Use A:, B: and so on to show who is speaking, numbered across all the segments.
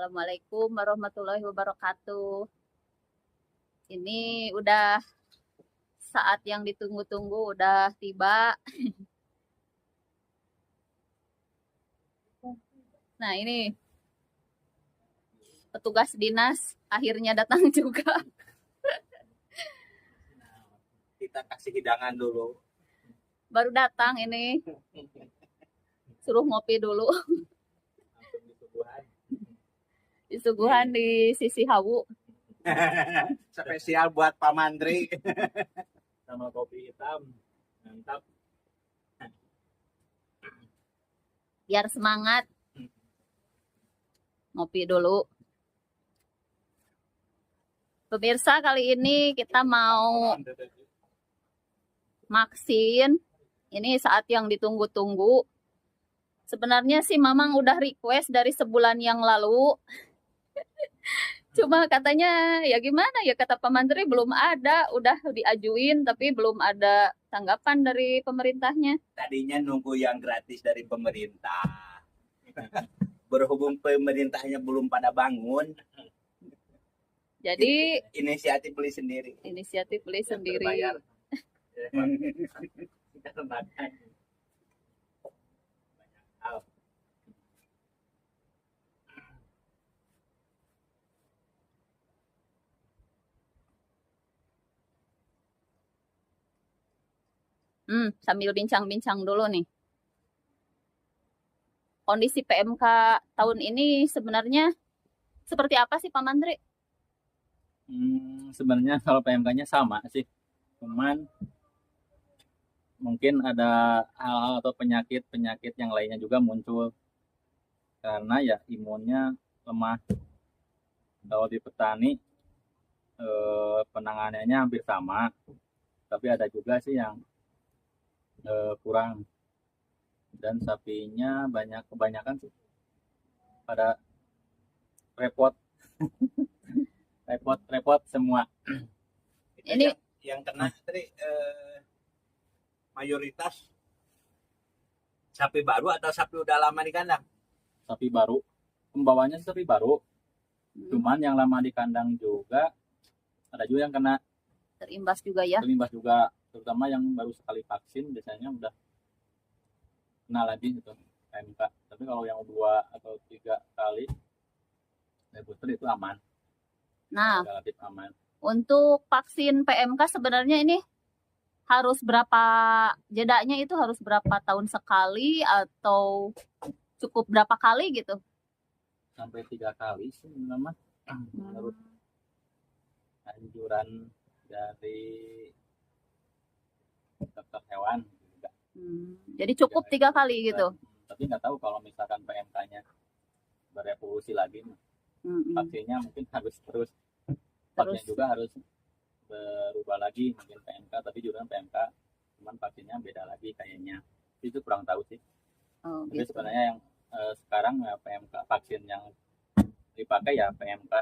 A: Assalamualaikum warahmatullahi wabarakatuh. Ini udah saat yang ditunggu-tunggu udah tiba. Nah, ini petugas dinas akhirnya datang juga.
B: Kita kasih hidangan dulu.
A: Baru datang ini. Suruh ngopi dulu. Disuguhan di sisi Hawu.
B: Spesial buat Pak Mandri.
C: Sama kopi hitam. Mantap.
A: Biar semangat. Ngopi dulu. Pemirsa, kali ini kita mau vaksin. Ini saat yang ditunggu-tunggu. Sebenarnya sih Mamang udah request dari sebulan yang lalu. Cuma katanya ya gimana ya, kata Pak Menteri belum ada, udah diajuin tapi belum ada tanggapan dari pemerintahnya.
B: Tadinya nunggu yang gratis dari pemerintah. Berhubung pemerintahnya belum pada bangun,
A: Jadi
B: inisiatif beli sendiri.
A: inisiatif beli sendiri.
C: Terbayar. Kita makan. Banyak hal.
A: Sambil bincang-bincang dulu nih. Kondisi PMK tahun ini sebenarnya seperti apa sih Pak Menteri?
C: Sebenarnya kalau PMK-nya sama sih, cuman mungkin ada hal-hal atau penyakit yang lainnya juga muncul karena ya imunnya lemah. Kalau di petani penanganannya hampir sama, tapi ada juga sih yang kurang, dan sapinya kebanyakan sih pada repot. repot semua.
A: Ini
B: yang kena Tri, mayoritas sapi baru atau sapi udah lama di kandang?
C: Sapi baru, pembawanya sapi baru, cuman yang lama di kandang juga ada juga yang kena
A: terimbas juga ya.
C: terimbas juga, terutama yang baru sekali vaksin biasanya udah kena lagi gitu PMK. Tapi kalau yang 2 atau 3 kali booster itu aman.
A: Nah,
C: Relatif aman.
A: untuk vaksin PMK sebenarnya ini harus berapa jedanya, itu harus berapa tahun sekali atau cukup berapa kali gitu?
C: Sampai 3 kali sih memang menurut anjuran dari dokter hewan juga.
A: Jadi cukup 3 kali gitu.
C: Tapi nggak tahu kalau misalkan PMK-nya berevolusi lagi, vaksinnya mungkin harus terus juga harus berubah lagi mungkin PMK, tapi juga PMK cuman vaksinnya beda lagi kayaknya. Itu kurang tahu sih. Tapi
A: Gitu.
C: sebenarnya yang sekarang ya PMK vaksin yang dipakai ya PMK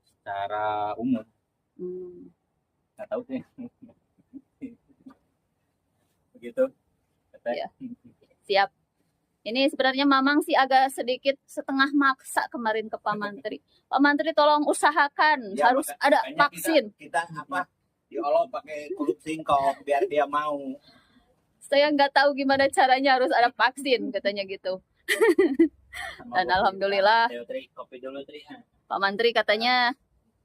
C: secara umum. Nggak tahu sih. Begitu.
A: Ya. Siap. Ini sebenarnya Mamang sih agak sedikit setengah maksa kemarin ke Pak Menteri. Pak Menteri tolong usahakan
B: Ya,
A: harus ada
B: makanya
A: vaksin.
B: Kita apa? Diolok pakai kulit singkong biar dia mau.
A: Saya nggak tahu gimana caranya harus ada vaksin katanya gitu. Dan alhamdulillah
B: Kopi dulu, Tri.
A: Pak Menteri katanya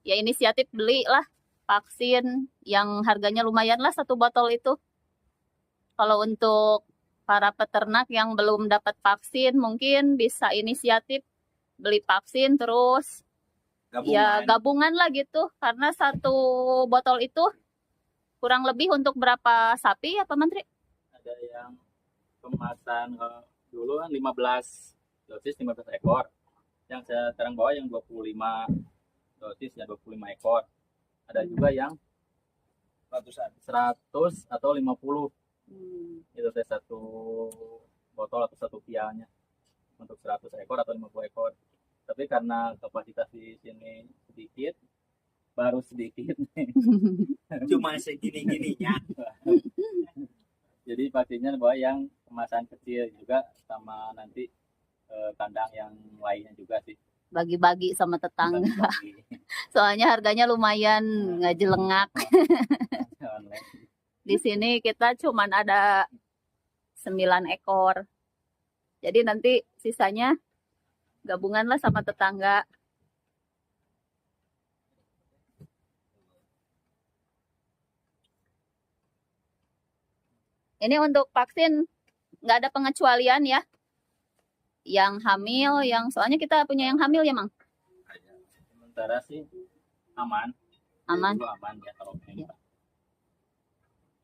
A: ya inisiatif belilah vaksin yang harganya lumayan lah 1 botol itu. Kalau untuk para peternak yang belum dapat vaksin mungkin bisa inisiatif beli vaksin terus gabungan lah gitu, karena 1 botol itu kurang lebih untuk berapa sapi ya Pak Menteri?
C: Ada yang kemasan dulu kan 15 dosis 15 ekor. Yang saya sekarang bawa yang 25 dosis ya 25 ekor. Ada juga yang 100 atau 50. Itu teh 1 botol atau 1 pialnya untuk 100 ekor atau 50 ekor. Tapi karena kapasitas di sini sedikit, baru sedikit.
B: Cuma segini-gininya.
C: Jadi pastinya bawa yang kemasan kecil juga, sama nanti kandang yang lainnya juga sih.
A: bagi-bagi sama tetangga.
C: Bagi-bagi.
A: Soalnya harganya lumayan nggak jelengak.
C: Online.
A: Di sini kita cuman ada 9 ekor. Jadi nanti sisanya gabungan lah sama tetangga. Ini untuk vaksin nggak ada pengecualian ya. Yang hamil, soalnya kita punya yang hamil ya, Mang.
C: Sementara sih aman.
A: Aman.
C: Dulu aman ya kalau PMK.
A: Ya.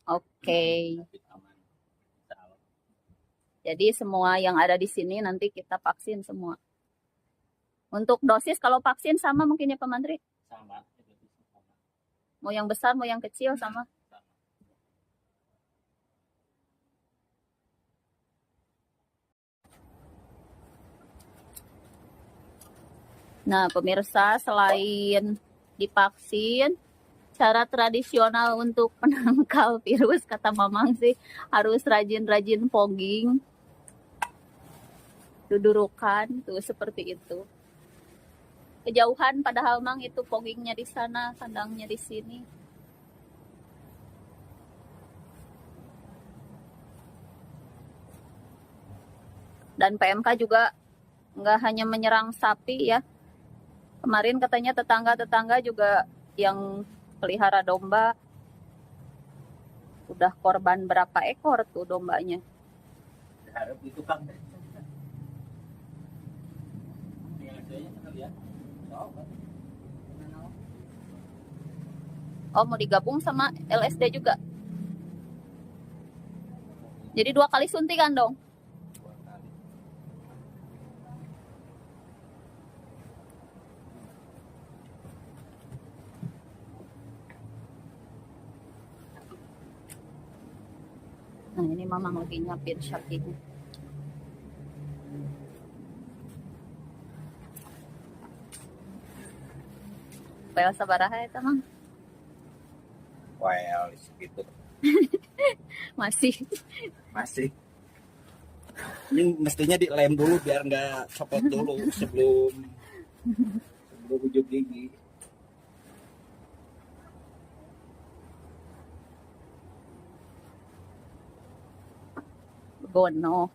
A: Oke.
C: Aman. Insya Allah.
A: Jadi semua yang ada di sini nanti kita vaksin semua. Untuk dosis kalau vaksin sama mungkin ya Pak Mantri?
C: Sama.
A: Mau yang besar, mau yang kecil sama? Nah, pemirsa, selain divaksin, cara tradisional untuk menangkal virus, kata Mamang sih, harus rajin-rajin fogging. Dudurukan, tuh seperti itu. Kejauhan padahal Mang itu foggingnya di sana, kandangnya di sini. Dan PMK juga nggak hanya menyerang sapi ya. Kemarin katanya tetangga-tetangga juga yang pelihara domba udah korban berapa ekor tuh dombanya.
B: Harap itu kan.
A: Oh, mau digabung sama LSD juga. Jadi 2 kali suntikan dong. Nah, ini Mamang lagi nyapin sapinya. Well, sabaraha eta, Mang?
B: Well, segitu.
A: Masih.
B: Ini mestinya dilem dulu biar nggak copot dulu sebelum ujung gigi.
A: Gono.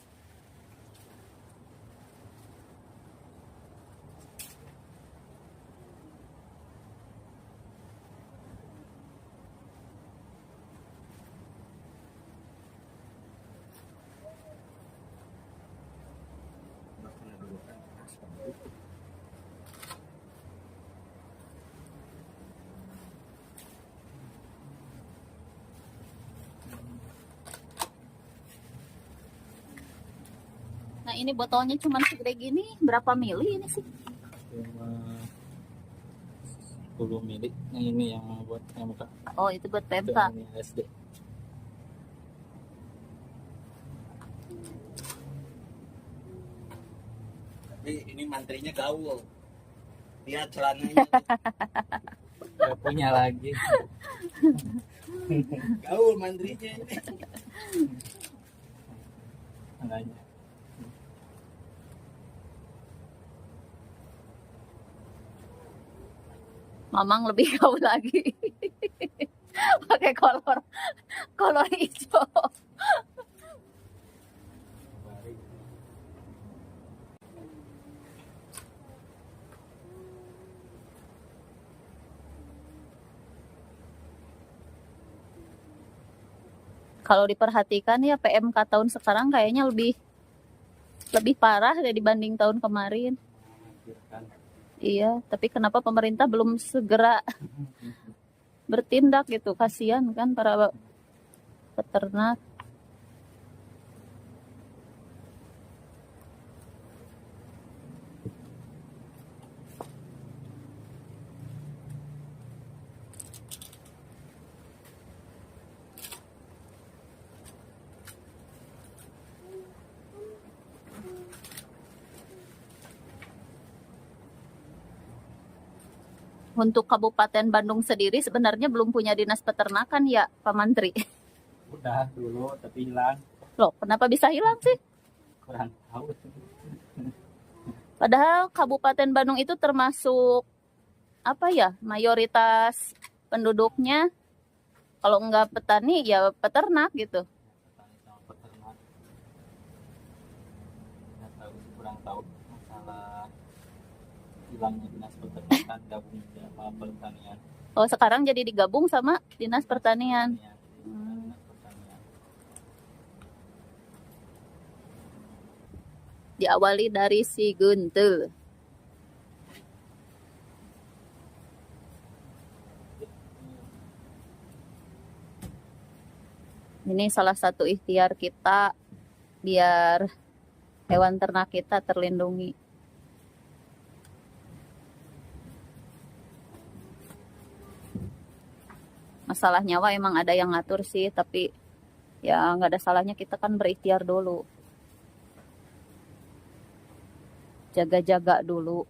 A: Nah, ini botolnya cuma segede gini. Berapa mili ini sih?
C: Cuma 10 mili. Nah, ini yang buat PMK.
A: Oh, itu buat
C: Itu
A: PMK.
C: yang SD.
B: Tapi ini mantrinya gaul. Lihat celananya.
C: Gak punya lagi.
B: Gaul mantrinya ini.
C: Makanya.
A: Mamang lebih gaul lagi. Pakai kolor hijau. Kalau diperhatikan ya PMK tahun sekarang kayaknya lebih parah dibanding tahun kemarin. Iya, tapi kenapa pemerintah belum segera bertindak gitu? Kasihan kan para peternak. Untuk Kabupaten Bandung sendiri sebenarnya belum punya dinas peternakan ya, Pak Mantri?
C: Udah dulu tapi hilang.
A: Loh, kenapa bisa hilang sih?
C: Kurang tahu.
A: Padahal Kabupaten Bandung itu termasuk apa ya, mayoritas penduduknya kalau enggak petani ya peternak gitu.
C: Petani sama peternak. Nggak tahu, kurang tahu masalah hilangnya dinas peternakan gabung sama pertanian.
A: Oh, sekarang jadi digabung sama Dinas Pertanian.
C: Dinas pertanian.
A: Diawali dari si Guntul. Ini salah satu ikhtiar kita biar hewan ternak kita terlindungi. Masalah nyawa emang ada yang ngatur sih, tapi ya nggak ada salahnya kita kan berikhtiar dulu. Jaga-jaga dulu.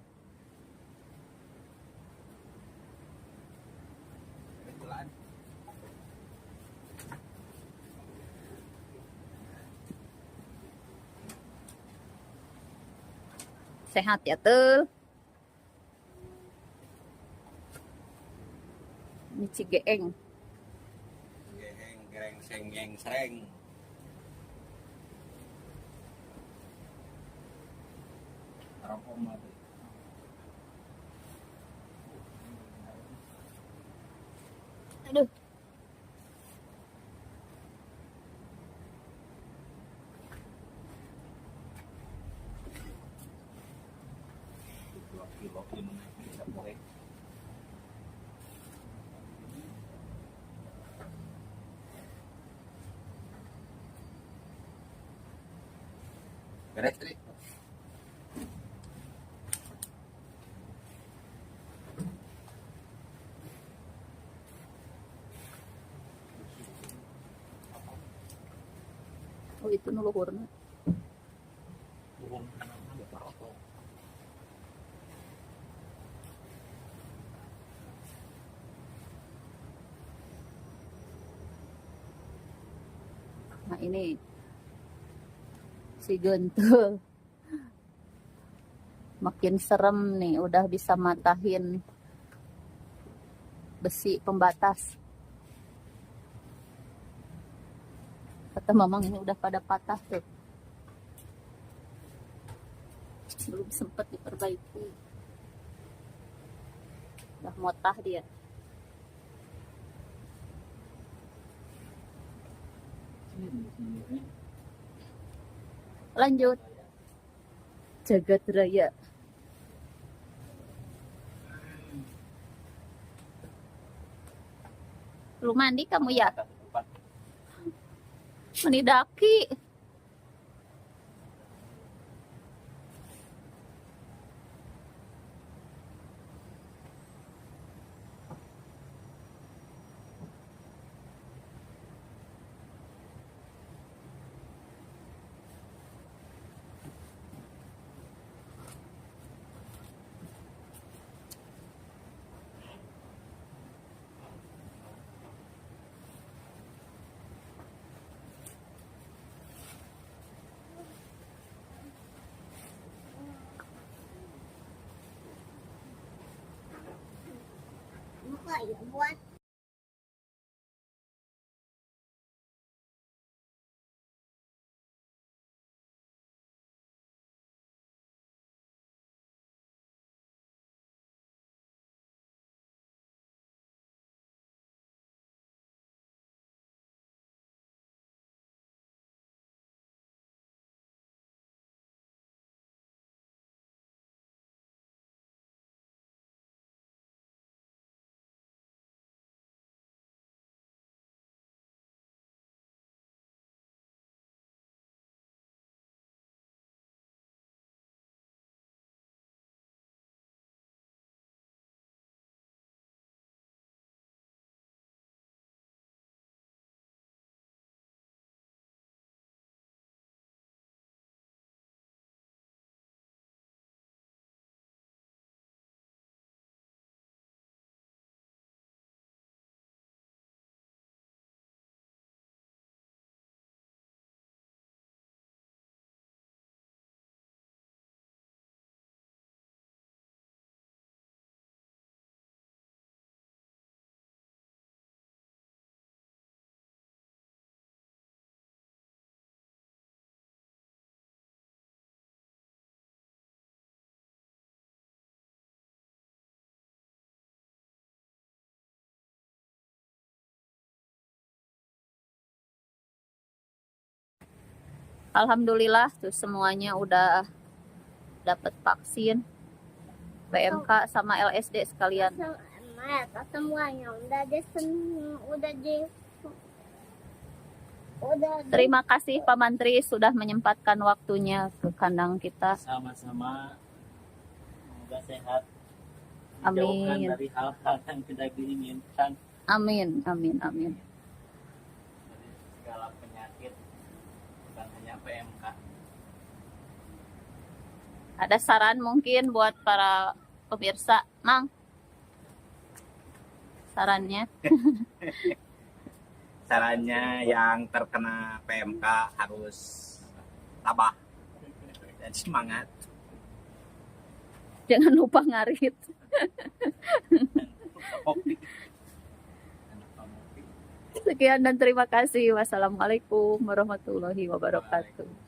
A: Sehat ya tuh. Ini Cigeeng.
B: Geng, gereng, seng, geng, sereng. Rokok mati.
A: Aduh.
B: Kilo ini bisa boleh. Beres tadi.
A: Oh itu nuluhurna. Nah ini si Guntul. Makin serem nih, udah bisa matahin besi pembatas. Kata mamang ini udah pada patah tuh. Belum sempat diperbaiki. Udah motah dia. Lanjut. Jagat Raya. Lu mandi kamu ya? Mandi daki. Alhamdulillah tuh semuanya udah dapat vaksin PMK sama LSD sekalian.
D: Semuanya udah
A: Terima kasih Pak Mantri sudah menyempatkan waktunya ke kandang kita.
C: Sama-sama, semoga sehat,
A: Amin.
C: dijauhkan dari hal-hal yang tidak diinginkan,
A: Amin, amin, amin.
C: dari segala penyakit, bukan hanya PMK.
A: Ada saran mungkin buat para pemirsa, Mang? Sarannya?
B: Caranya yang terkena PMK harus tabah dan semangat.
A: Jangan lupa ngarit. Sekian dan terima kasih. Wassalamualaikum warahmatullahi wabarakatuh.